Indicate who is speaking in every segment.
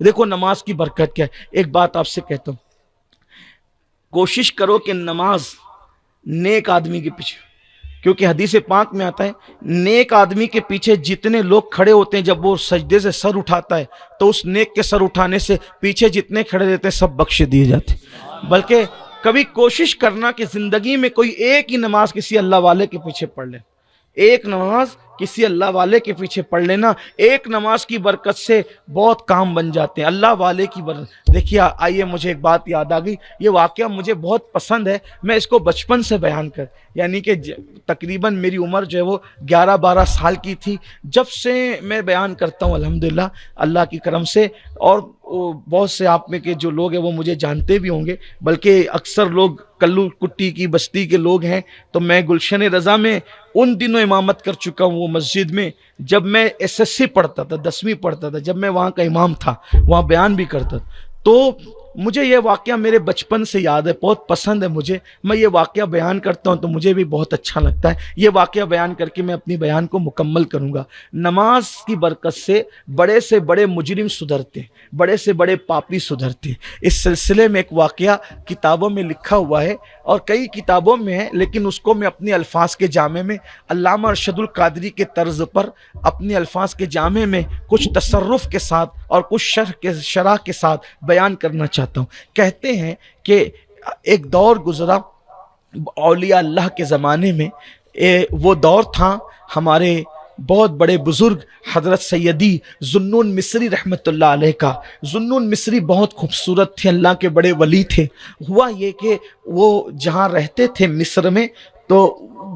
Speaker 1: دیکھو نماز کی برکت کیا ہے. ایک بات آپ سے کہتا ہوں، کوشش کرو کہ نماز نیک آدمی کے پیچھے، کیونکہ حدیث پاک میں آتا ہے نیک آدمی کے پیچھے جتنے لوگ کھڑے ہوتے ہیں جب وہ سجدے سے سر اٹھاتا ہے تو اس نیک کے سر اٹھانے سے پیچھے جتنے کھڑے رہتے ہیں سب بخش دیے جاتے ہیں. بلکہ کبھی کوشش کرنا کہ زندگی میں کوئی ایک ہی نماز کسی اللہ والے کے پیچھے پڑھ لے. ایک نماز کسی اللہ والے کے پیچھے پڑھ لینا، ایک نماز کی برکت سے بہت کام بن جاتے ہیں اللہ والے کی برکت. دیکھیے آئیے مجھے ایک بات یاد آ گئی، یہ واقعہ مجھے بہت پسند ہے، میں اس کو بچپن سے بیان کر، یعنی کہ تقریباً میری عمر جو ہے وہ 11-12 سال کی تھی جب سے میں بیان کرتا ہوں الحمدللہ اللہ کی کرم سے. اور بہت سے آپ میں کے جو لوگ ہیں وہ مجھے جانتے بھی ہوں گے، بلکہ اکثر لوگ کلو کٹی کی بستی کے لوگ ہیں. تو میں گلشن رضا میں ان دنوں امامت کر چکا ہوں، وہ مسجد میں جب میں SSC پڑھتا تھا، 10ویں پڑھتا تھا، جب میں وہاں کا امام تھا، وہاں بیان بھی کرتا تھا. تو مجھے یہ واقعہ میرے بچپن سے یاد ہے، بہت پسند ہے مجھے. میں یہ واقعہ بیان کرتا ہوں تو مجھے بھی بہت اچھا لگتا ہے. یہ واقعہ بیان کر کے میں اپنی بیان کو مکمل کروں گا. نماز کی برکت سے بڑے مجرم سدھرتے ہیں، بڑے سے بڑے پاپی سدھرتے ہیں. اس سلسلے میں ایک واقعہ کتابوں میں لکھا ہوا ہے اور کئی کتابوں میں ہے، لیکن اس کو میں اپنے الفاظ کے جامع میں علامہ ارشد القادری کے طرز پر اپنے الفاظ کے جامع میں کچھ تصرف کے ساتھ اور کچھ شرح کے ساتھ بیان کرنا چاہتا ہوں. کہتے ہیں کہ ایک دور گزرا اولیاء اللہ کے زمانے میں. وہ دور تھا ہمارے بہت بڑے بزرگ حضرت سیدی ذوالنون مصری رحمۃ اللہ علیہ کا. ذوالنون مصری بہت خوبصورت تھے، اللہ کے بڑے ولی تھے. ہوا یہ کہ وہ جہاں رہتے تھے مصر میں، تو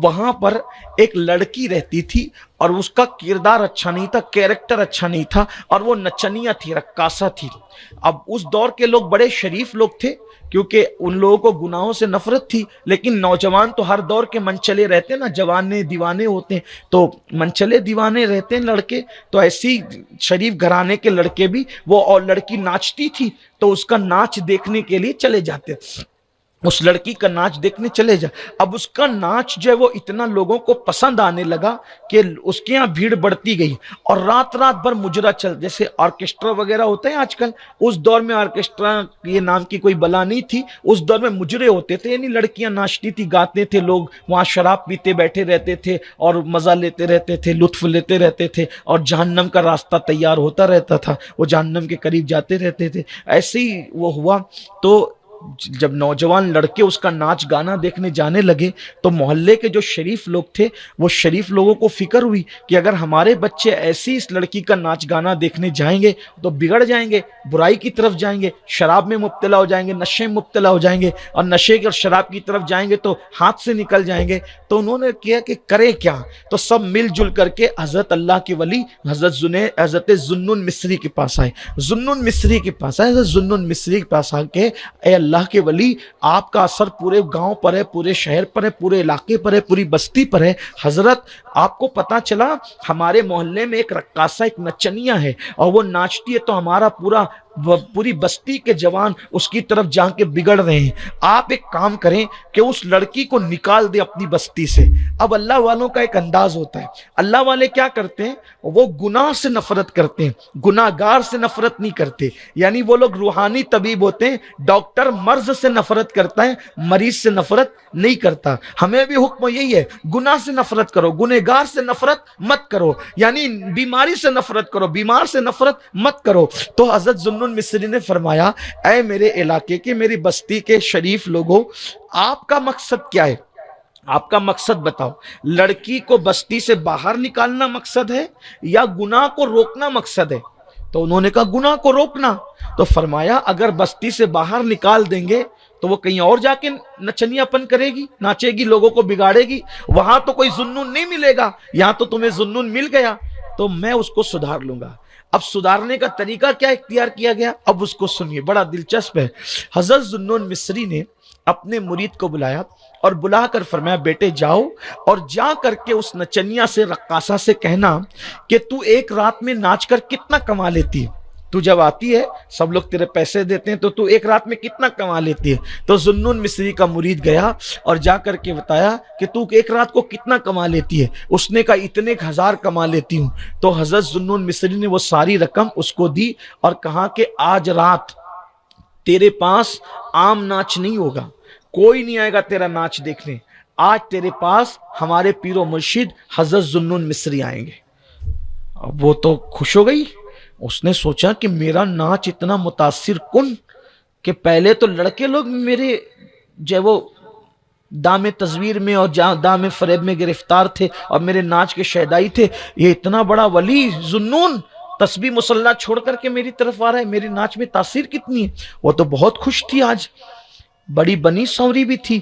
Speaker 1: وہاں پر ایک لڑکی رہتی تھی اور اس کا کردار اچھا نہیں تھا، کیریکٹر اچھا نہیں تھا، اور وہ نچنیا تھی، رقاصہ تھی. اب اس دور کے لوگ بڑے شریف لوگ تھے کیونکہ ان لوگوں کو گناہوں سے نفرت تھی، لیکن نوجوان تو ہر دور کے منچلے رہتے ہیں نا، جوانے دیوانے ہوتے ہیں، تو منچلے دیوانے رہتے ہیں لڑکے. تو ایسی شریف گھرانے کے لڑکے بھی، وہ اور لڑکی ناچتی تھی تو اس کا ناچ دیکھنے کے لیے چلے جاتے، اس لڑکی کا ناچ دیکھنے چلے جا. اب اس کا ناچ جو ہے وہ اتنا لوگوں کو پسند آنے لگا کہ اس کے یہاں بھیڑ بڑھتی گئی، اور رات بھر مجرا چل، جیسے آرکیسٹرا وغیرہ ہوتے ہیں آج کل، اس دور میں آرکیسٹرا یہ نام کی کوئی بلا نہیں تھی. اس دور میں مجرے ہوتے تھے، یعنی لڑکیاں ناچتی تھی، گاتے تھے، لوگ وہاں شراب پیتے بیٹھے رہتے تھے اور مزہ لیتے رہتے تھے، لطف لیتے رہتے تھے، اور جہنم کا راستہ تیار ہوتا رہتا تھا، وہ جہنم کے قریب جاتے رہتے تھے. ایسے ہی وہ ہوا. تو جب نوجوان لڑکے اس کا ناچ گانا دیکھنے جانے لگے تو محلے کے جو شریف لوگ تھے وہ شریف لوگوں کو فکر ہوئی کہ اگر ہمارے بچے ایسی اس لڑکی کا ناچ گانا دیکھنے جائیں گے تو بگڑ جائیں گے، برائی کی طرف جائیں گے، شراب میں مبتلا ہو جائیں گے، نشے میں مبتلا ہو جائیں گے، اور نشے اور شراب کی طرف جائیں گے تو ہاتھ سے نکل جائیں گے. تو انہوں نے کیا کہ کرے کیا، تو سب مل جل کر کے حضرت اللہ کے ولی حضرت ذوالنون مصری کے پاس آئے. ذوالنون مصری کے پاس آئے، حضرت ذوالنون مصری کے پاس آ کے اے اللہ کے ولی، آپ کا اثر پورے گاؤں پر ہے، پورے شہر پر ہے، پورے علاقے پر ہے، پوری بستی پر ہے. حضرت آپ کو پتا چلا ہمارے محلے میں ایک رقاصہ، ایک نچنیا ہے، اور وہ ناچتی ہے تو ہمارا پوری بستی کے جوان اس کی طرف جا کے بگڑ رہے ہیں. آپ ایک کام کریں کہ اس لڑکی کو نکال دیں اپنی بستی سے. اب اللہ والوں کا ایک انداز ہوتا ہے، اللہ والے کیا کرتے ہیں، وہ گناہ سے نفرت کرتے ہیں، گناہ گار سے نفرت نہیں کرتے. یعنی وہ لوگ روحانی طبیب ہوتے ہیں. ڈاکٹر مرض سے نفرت کرتا ہے، مریض سے نفرت نہیں کرتا. ہمیں بھی حکم یہی ہے، گناہ سے نفرت کرو، گنہگار سے نفرت مت کرو، یعنی بیماری سے نفرت کرو، بیمار سے نفرت مت کرو. تو حضرت ذوالنون مصری نے فرمایا اے میرے علاقے کے، میری بستی کے شریف لوگوں، آپ کا مقصد کیا ہے، آپ کا مقصد بتاؤ. لڑکی کو بستی سے باہر نکالنا مقصد ہے یا گناہ کو روکنا مقصد ہے؟ تو انہوں نے کہا گناہ کو روکنا. تو فرمایا اگر بستی سے باہر نکال دیں گے تو وہ کہیں اور جا کے نچنیا پن کرے گی، ناچے گی، لوگوں کو بگاڑے گی، وہاں تو کوئی ذوالنون نہیں ملے گا. یہاں تو تمہیں ذوالنون مل گیا تو میں اس کو سدھار لوں گا. اب سدھارنے کا طریقہ کیا اختیار کیا گیا، اب اس کو سنیے، بڑا دلچسپ ہے. حضرت ذوالنون مصری نے اپنے مرید کو بلایا اور بلا کر فرمایا بیٹے جاؤ اور جا کر کے اس نچنیا سے، رقاصہ سے کہنا کہ تو ایک رات میں ناچ کر کتنا کما لیتی ہے. تو جب آتی ہے سب لوگ تیرے پیسے دیتے ہیں تو ایک رات میں کتنا کما لیتی ہے؟ تو ذوالنون مصری کا مرید گیا اور جا کر کے بتایا کہ تو ایک رات کو کتنا کما لیتی ہے؟ اس نے کہا اتنے 1000 کما لیتی ہوں۔ تو حضرت ذوالنون مصری نے وہ ساری رقم اس کو دی اور کہا کہ آج رات تیرے پاس عام ناچ نہیں ہوگا، کوئی نہیں آئے گا تیرا ناچ دیکھنے، آج تیرے پاس ہمارے پیر و مرشد حضرت ذوالنون مصری آئیں گے۔ اب وہ تو خوش ہو گئی، اس نے سوچا کہ میرا ناچ اتنا متاثر کن کہ پہلے تو لڑکے لوگ میرے جو وہ دام تصویر میں اور دام فریب میں گرفتار تھے اور میرے ناچ کے شیدائی تھے، یہ اتنا بڑا ولی ذوالنون تسبیح مصلی چھوڑ کر کے میری طرف آ رہا ہے، میرے ناچ میں تاثیر کتنی ہے۔ وہ تو بہت خوش تھی، آج بڑی بنی سوری بھی تھی۔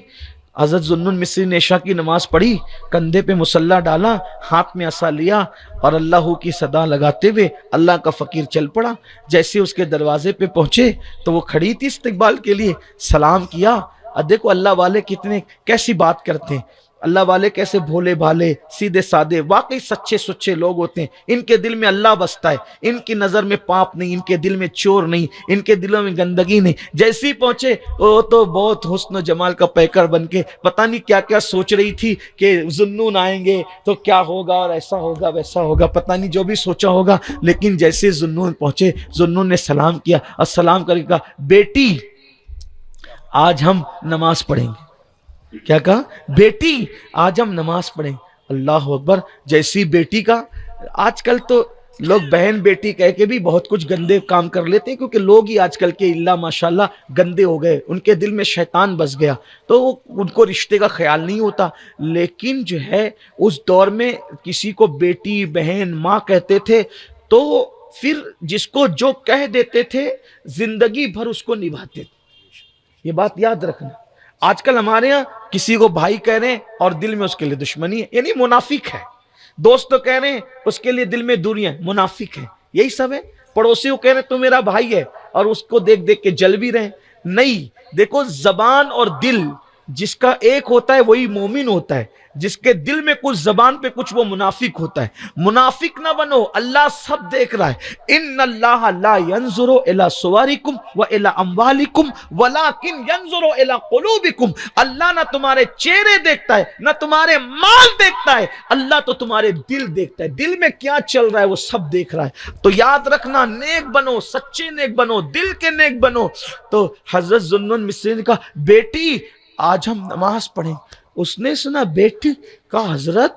Speaker 1: حضرت ذوالنون مصری نے عشاء کی نماز پڑھی، کندھے پہ مصلی ڈالا، ہاتھ میں عصا لیا اور اللہ کی صدا لگاتے ہوئے اللہ کا فقیر چل پڑا۔ جیسے اس کے دروازے پہ پہنچے تو وہ کھڑی تھی استقبال کے لیے، سلام کیا۔ اور دیکھو اللہ والے کتنے کیسی بات کرتے ہیں، اللہ والے کیسے بھولے بھالے سیدھے سادے واقعی سچے سچے لوگ ہوتے ہیں۔ ان کے دل میں اللہ بستا ہے، ان کی نظر میں پاپ نہیں، ان کے دل میں چور نہیں، ان کے دلوں میں گندگی نہیں۔ جیسے ہی پہنچے وہ تو بہت حسن و جمال کا پیکر بن کے پتہ نہیں کیا کیا سوچ رہی تھی کہ ذوالنون آئیں گے تو کیا ہوگا اور ایسا ہوگا ویسا ہوگا، پتہ نہیں جو بھی سوچا ہوگا۔ لیکن جیسے ذوالنون پہنچے، ذوالنون نے سلام کیا اور سلام کر کے کہا بیٹی آج ہم نماز پڑھیں گے۔ کیا کہا؟ بیٹی آج ہم نماز پڑھیں۔ اللہ اکبر۔ جیسی بیٹی کا، آج کل تو لوگ بہن بیٹی کہہ کے بھی بہت کچھ گندے کام کر لیتے ہیں، کیونکہ لوگ ہی آج کل کے اللہ ماشاءاللہ گندے ہو گئے، ان کے دل میں شیطان بس گیا تو ان کو رشتے کا خیال نہیں ہوتا۔ لیکن جو ہے اس دور میں کسی کو بیٹی بہن ماں کہتے تھے تو پھر جس کو جو کہہ دیتے تھے زندگی بھر اس کو نبھاتے تھے۔ یہ بات یاد رکھنا۔ آج کل ہمارے ہاں کسی کو بھائی کہہ رہے ہیں اور دل میں اس کے لیے دشمنی ہے، یعنی منافق ہے۔ دوست تو کہہ رہے ہیں اس کے لیے دل میں دوریاں، منافق ہے۔ یہی سب ہے۔ پڑوسی کو کہہ رہے ہیں تو میرا بھائی ہے اور اس کو دیکھ دیکھ کے جل بھی رہے ہیں۔ نہیں، دیکھو زبان اور دل جس کا ایک ہوتا ہے وہی مومن ہوتا ہے، جس کے دل میں کچھ زبان پہ کچھ وہ منافق ہوتا ہے۔ منافق نہ بنو، اللہ سب دیکھ رہا ہے۔ ان اللہ لا ينظر الى صورکم والى اموالکم ولکن ينظر الى قلوبکم۔ اللہ نہ تمہارے چہرے دیکھتا ہے نہ تمہارے مال دیکھتا ہے، اللہ تو تمہارے دل دیکھتا ہے۔ دل میں کیا چل رہا ہے وہ سب دیکھ رہا ہے۔ تو یاد رکھنا، نیک بنو، سچے نیک بنو، دل کے نیک بنو۔ تو حضرت ذوالنون مصری نے کہا بیٹی آج ہم نماز پڑھیں۔ اس نے سنا بیٹی کا حضرت،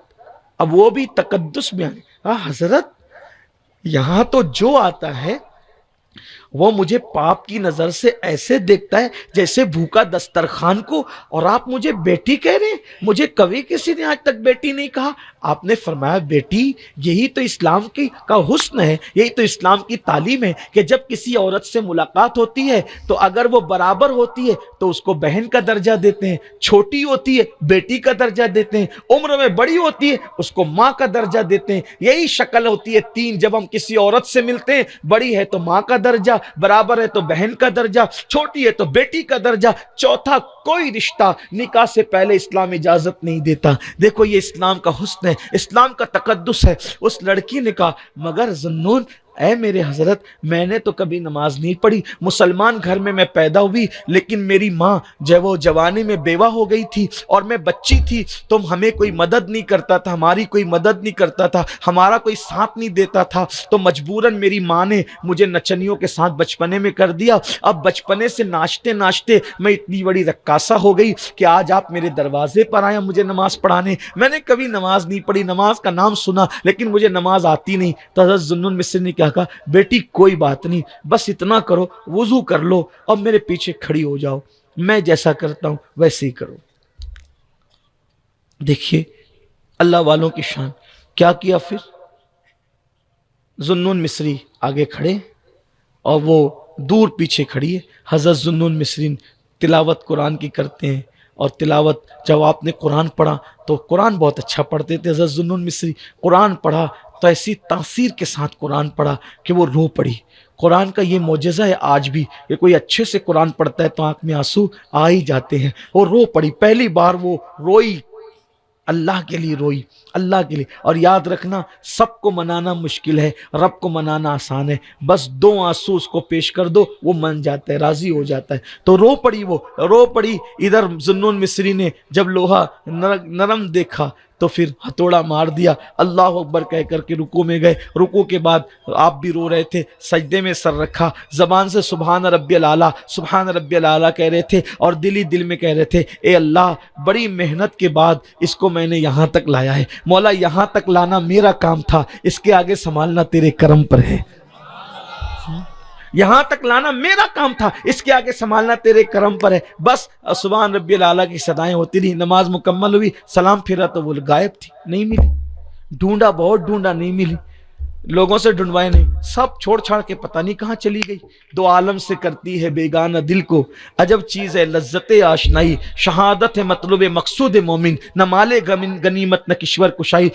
Speaker 1: اب وہ بھی تقدس میں آگے، حضرت یہاں تو جو آتا ہے وہ مجھے پاپ کی نظر سے ایسے دیکھتا ہے جیسے بھوکا دسترخوان کو، اور آپ مجھے بیٹی کہہ رہے ہیں؟ مجھے کبھی کسی نے آج تک بیٹی نہیں کہا۔ آپ نے فرمایا بیٹی یہی تو اسلام کا حسن ہے، یہی تو اسلام کی تعلیم ہے کہ جب کسی عورت سے ملاقات ہوتی ہے تو اگر وہ برابر ہوتی ہے تو اس کو بہن کا درجہ دیتے ہیں، چھوٹی ہوتی ہے بیٹی کا درجہ دیتے ہیں، عمر میں بڑی ہوتی ہے اس کو ماں کا درجہ دیتے ہیں۔ یہی شکل ہوتی ہے تین، جب ہم کسی عورت سے ملتے ہیں، بڑی ہے تو ماں کا درجہ، برابر ہے تو بہن کا درجہ، چھوٹی ہے تو بیٹی کا درجہ، چوتھا کوئی رشتہ نکاح سے پہلے اسلام اجازت نہیں دیتا۔ دیکھو یہ اسلام کا حسن ہے، اسلام کا تقدس ہے۔ اس لڑکی نے کہا مگر ذوالنون اے میرے حضرت میں نے تو کبھی نماز نہیں پڑھی، مسلمان گھر میں پیدا ہوئی، لیکن میری ماں جب وہ جوانی میں بیوہ ہو گئی تھی اور میں بچی تھی تو ہمیں کوئی مدد نہیں کرتا تھا، ہماری کوئی مدد نہیں کرتا تھا، ہمارا کوئی ساتھ نہیں دیتا تھا، تو مجبوراً میری ماں نے مجھے نچنیوں کے ساتھ بچپنے میں کر دیا۔ اب بچپنے سے ناچتے ناچتے میں اتنی بڑی رقاصہ ہو گئی کہ آج آپ میرے دروازے پر آئے مجھے نماز پڑھانے۔ میں نے کبھی نماز نہیں پڑھی، نماز کا نام سنا لیکن مجھے نماز آتی نہیں۔ تو حضرت ذوالنون مصری نے کہا بیٹی کوئی بات نہیں، بس اتنا کرو وضو کر لو اور میرے پیچھے کھڑی ہو جاؤ، میں جیسا کرتا ہوں ویسے ہی کرو۔ دیکھیے اللہ والوں کی شان، کیا کیا پھر ذوالنون مصری آگے کھڑے اور وہ دور پیچھے کھڑی ہے۔ حضرت ذوالنون مصری تلاوت قرآن کی کرتے ہیں، اور تلاوت جب آپ نے قرآن پڑھا تو قرآن بہت اچھا پڑھتے تھے حضرت ذوالنون مصری۔ قرآن پڑھا تو ایسی تاثیر کے ساتھ قرآن پڑھا کہ وہ رو پڑی۔ قرآن کا یہ معجزہ ہے آج بھی کہ کوئی اچھے سے قرآن پڑھتا ہے تو آنکھ میں آنسو آ ہی جاتے ہیں۔ وہ رو پڑی، پہلی بار وہ روئی اللہ کے لیے روئی، اللہ کے لیے. اور یاد رکھنا سب کو منانا مشکل ہے، رب کو منانا آسان ہے. بس 2 آنسو اس کو پیش کر دو، وہ من جاتا ہے، راضی ہو جاتا ہے. تو رو پڑی، وہ رو پڑی. ادھر ذوالنون مصری نے جب لوہا نرم دیکھا تو پھر ہتھوڑا مار دیا، اللہ اکبر کہہ کر کے رکوع میں گئے. رکوع کے بعد آپ بھی رو رہے تھے، سجدے میں سر رکھا، زبان سے سبحان ربی الاعلیٰ سبحان ربی الاعلیٰ کہہ رہے تھے، اور دل میں کہہ رہے تھے اے اللہ بڑی محنت کے بعد اس کو میں نے یہاں تک لایا ہے، مولا یہاں تک لانا میرا کام تھا، اس کے آگے سنبھالنا تیرے کرم پر ہے. یہاں تک لانا میرا کام تھا، اس کے آگے سنبھالنا تیرے کرم پر ہے. بس سبحان ربی الاعلیٰ کی صدائیں ہوتی رہی. نماز مکمل ہوئی، سلام پھرا تو وہ غائب تھی، نہیں ملی. ڈھونڈا، بہت ڈھونڈا، نہیں ملی. لوگوں سے ڈھونڈوائے نہیں، سب چھوڑ چھاڑ کے پتہ نہیں کہاں چلی گئی. 2 عالم سے کرتی ہے بیگانہ دل کو، عجب چیز ہے لذت آشنائی، شہادت ہے مطلوب مقصود مومن، نہ مالے غنیمت نہ کشور کشائی.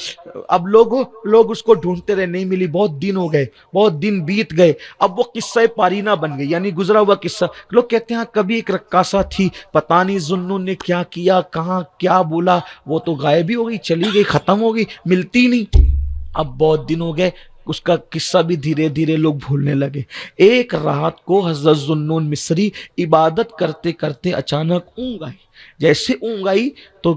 Speaker 1: اب لوگ اس کو ڈھونڈتے رہے، نہیں ملی. بہت دن ہو گئے، بہت دن بیت گئے. اب وہ قصہ پارینہ بن گئی، یعنی گزرا ہوا قصہ. لوگ کہتے ہیں کبھی ایک رقاصہ تھی، پتہ نہیں ذوالنون نے کیا کیا، کہاں کیا بولا، وہ تو غائب ہی ہو گئی، چلی گئی، ختم ہو گئی، ملتی نہیں. اب بہت دن ہو گئے، اس کا قصہ بھی دھیرے دھیرے لوگ بھولنے لگے. ایک رات کو حضرت ذوالنون مصری عبادت کرتے کرتے اچانک اونگ آئی. جیسے اونگ آئی تو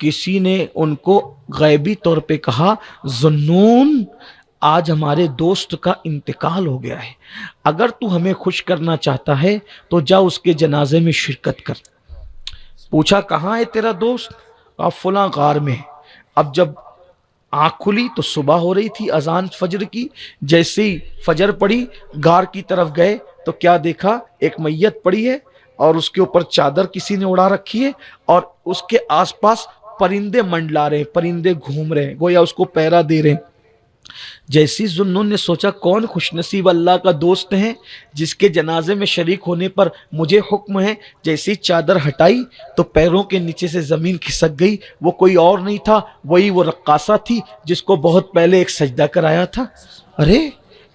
Speaker 1: کسی نے ان کو غیبی طور پہ کہا ذوالنون آج ہمارے دوست کا انتقال ہو گیا ہے، اگر تو ہمیں خوش کرنا چاہتا ہے تو جا اس کے جنازے میں شرکت کر. پوچھا کہاں ہے تیرا دوست؟ آپ فلاں غار میں. اب جب آنکھ کھلی تو صبح ہو رہی تھی، اذان فجر کی. جیسے ہی فجر پڑی غار کی طرف گئے تو کیا دیکھا؟ ایک میت پڑی ہے اور اس کے اوپر چادر کسی نے اڑا رکھی ہے، اور اس کے آس پاس پرندے منڈلا رہے ہیں، پرندے گھوم رہے ہیں، گویا اس کو پہرا دے رہے ہیں. جیسی ذوالنون نے سوچا کون خوش نصیب اللہ کا دوست ہے جس کے جنازے میں شریک ہونے پر مجھے حکم ہے. جیسی چادر ہٹائی تو پیروں کے نیچے سے زمین کھسک گئی. وہ کوئی اور نہیں تھا، وہی وہ رقاصہ تھی جس کو بہت پہلے ایک سجدہ کرایا تھا. ارے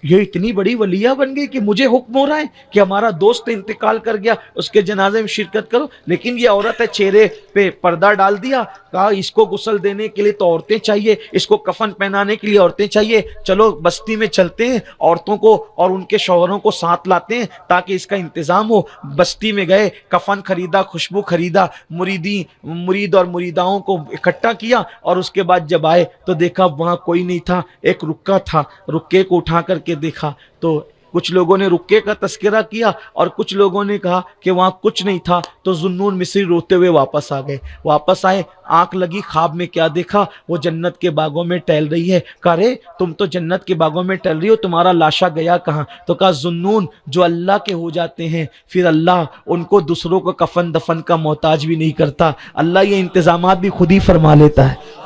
Speaker 1: یہ اتنی بڑی ولیہ بن گئی کہ مجھے حکم ہو رہا ہے کہ ہمارا دوست انتقال کر گیا، اس کے جنازے میں شرکت کرو. لیکن یہ عورت ہے، چہرے پہ پردہ ڈال دیا، کہا اس کو غسل دینے کے لیے تو عورتیں چاہیے، اس کو کفن پہنانے کے لیے عورتیں چاہیے، چلو بستی میں چلتے ہیں، عورتوں کو اور ان کے شوہروں کو ساتھ لاتے ہیں تاکہ اس کا انتظام ہو. بستی میں گئے، کفن خریدا، خوشبو خریدا، مرید اور مریداؤں کو اکٹھا کیا، اور اس کے بعد جب آئے تو دیکھا وہاں کوئی نہیں تھا، ایک رکا تھا. رکے کو اٹھا کر کے دیکھا تو کچھ لوگوں نے رکے کا تذکرہ کیا اور کچھ لوگوں نے کہا کہ وہاں کچھ نہیں تھا. تو ذوالنون مصری روتے ہوئے واپس آ گئے. واپس آئے، آنکھ لگی، خواب میں کیا دیکھا؟ وہ جنت کے باغوں میں ٹہل رہی ہے. کہا رے تم تو جنت کے باغوں میں ٹہل رہی ہو، تمہارا لاشا گیا کہاں؟ تو کہا ذوالنون جو اللہ کے ہو جاتے ہیں پھر اللہ ان کو دوسروں کو کفن دفن کا محتاج بھی نہیں کرتا، اللہ یہ انتظامات بھی خود ہی فرما لیتا ہے.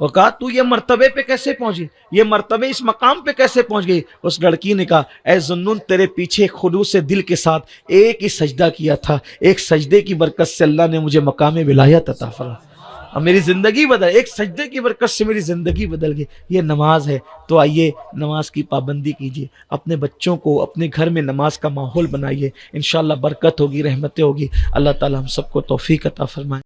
Speaker 1: وہ کہا تو یہ مرتبے پہ کیسے پہنچی، یہ مرتبے اس مقام پہ کیسے پہنچ گئی؟ اس لڑکی نے کہا اے ذوالنون تیرے پیچھے خلوص دل کے ساتھ ایک ہی سجدہ کیا تھا، ایک سجدے کی برکت سے اللہ نے مجھے مقام ولایت عطا فرمایا اور میری زندگی بدل، ایک سجدے کی برکت سے میری زندگی بدل گئی. یہ نماز ہے. تو آئیے نماز کی پابندی کیجیے، اپنے بچوں کو اپنے گھر میں نماز کا ماحول بنائیے، انشاءاللہ برکت ہوگی، رحمتیں ہوگی. اللہ تعالی ہم سب کو توفیق عطا فرمائے.